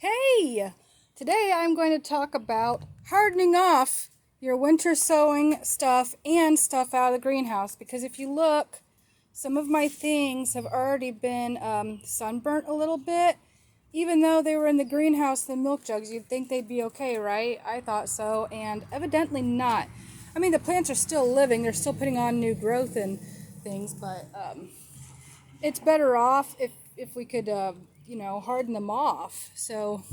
Hey! Today I'm going to talk about hardening off your winter sowing stuff and stuff out of the greenhouse, because if you look, some of my things have already been sunburnt a little bit. Even though they were in the greenhouse, the milk jugs, you'd think they'd be okay, right? I thought so, and evidently not. I mean, the plants are still living, they're still putting on new growth and things, but it's better off if we could, harden them off. So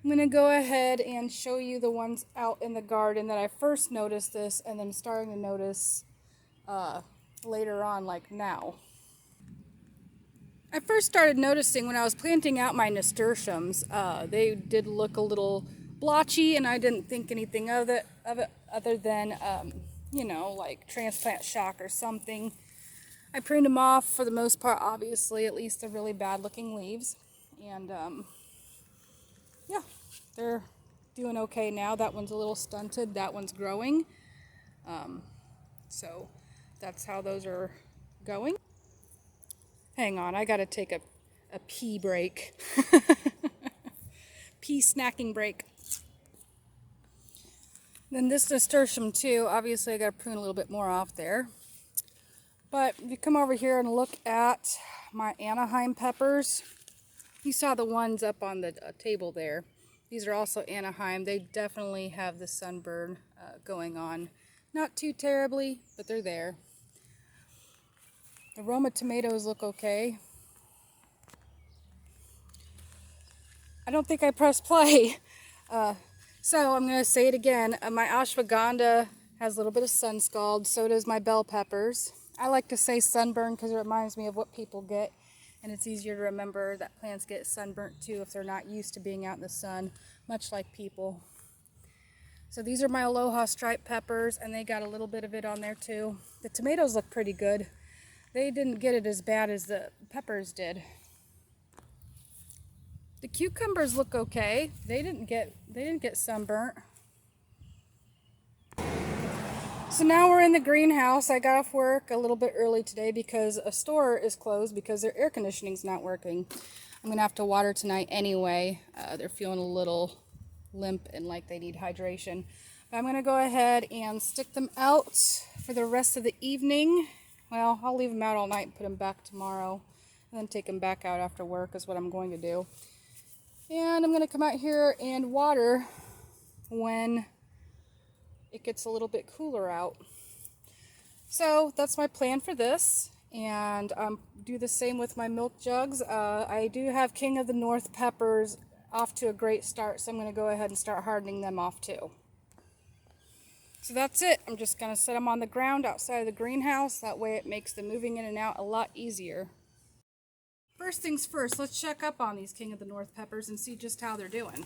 I'm going to go ahead and show you the ones out in the garden that I first noticed this, and then starting to notice later on, like now. I first started noticing when I was planting out my nasturtiums, they did look a little blotchy, and I didn't think anything of it other than, like transplant shock or something. I pruned them off for the most part, obviously, at least the really bad looking leaves. And yeah, they're doing okay now. That one's a little stunted, that one's growing. So that's how those are going. Hang on, I gotta take a pee break. Pee snacking break. Then this nasturtium too, obviously I gotta prune a little bit more off there. But if you come over here and look at my Anaheim peppers, you saw the ones up on the table there. These are also Anaheim. They definitely have the sunburn going on. Not too terribly, but they're there. The Roma tomatoes look okay. I don't think I pressed play. So I'm going to say it again. My ashwagandha has a little bit of sunscald. So does my bell peppers. I like to say sunburn because it reminds me of what people get. And it's easier to remember that plants get sunburnt too if they're not used to being out in the sun, much like people. So these are my Aloha striped peppers, and they got a little bit of it on there too. The tomatoes look pretty good. They didn't get it as bad as the peppers did. The cucumbers look okay. They didn't get sunburnt. So now we're in the greenhouse. I got off work a little bit early today because a store is closed because their air conditioning's not working. I'm gonna have to water tonight anyway. They're feeling a little limp and like they need hydration. But I'm gonna go ahead and stick them out for the rest of the evening. Well, I'll leave them out all night and put them back tomorrow, and then take them back out after work is what I'm going to do. And I'm going to come out here and water when it gets a little bit cooler out. So that's my plan for this, and do the same with my milk jugs. I do have King of the North peppers off to a great start, so I'm going to go ahead and start hardening them off too. So that's it. I'm just going to set them on the ground outside of the greenhouse. That way it makes the moving in and out a lot easier. First things first, let's check up on these King of the North peppers and see just how they're doing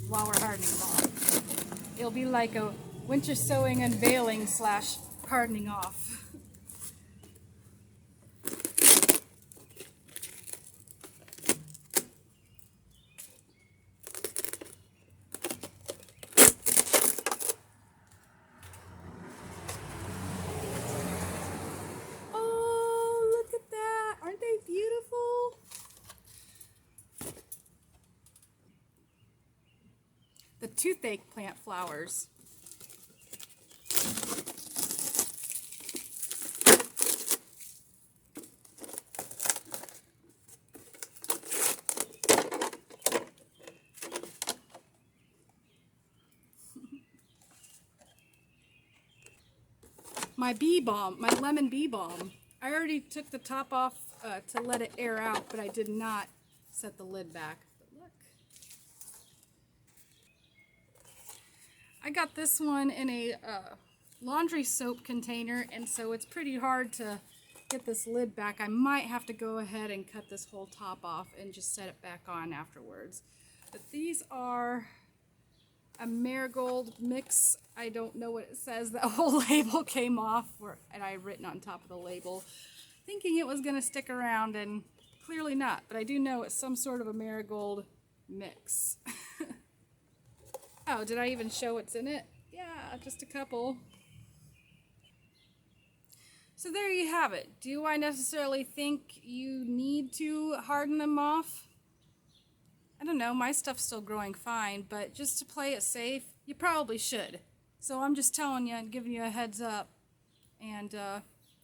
while we're hardening them off. It'll be like a winter sowing unveiling / hardening off. The toothache plant flowers. My bee balm, my lemon bee balm. I already took the top off to let it air out, but I did not set the lid back. I got this one in a laundry soap container, and so it's pretty hard to get this lid back. I might have to go ahead and cut this whole top off and just set it back on afterwards. But these are a Marigold mix. I don't know what it says. The whole label came off, and I had written on top of the label, thinking it was going to stick around, and clearly not. But I do know it's some sort of a Marigold mix. Oh, did I even show what's in it? Yeah, just a couple. So there you have it. Do I necessarily think you need to harden them off? I don't know. know, my stuff's still growing fine, but just to play it safe, you probably should. So I'm just telling you and giving you a heads up, and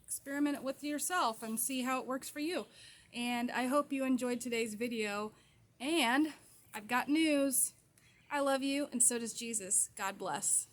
experiment it with yourself and see how it works for you. And I hope you enjoyed today's video, and I've got news. I love you, and so does Jesus. God bless.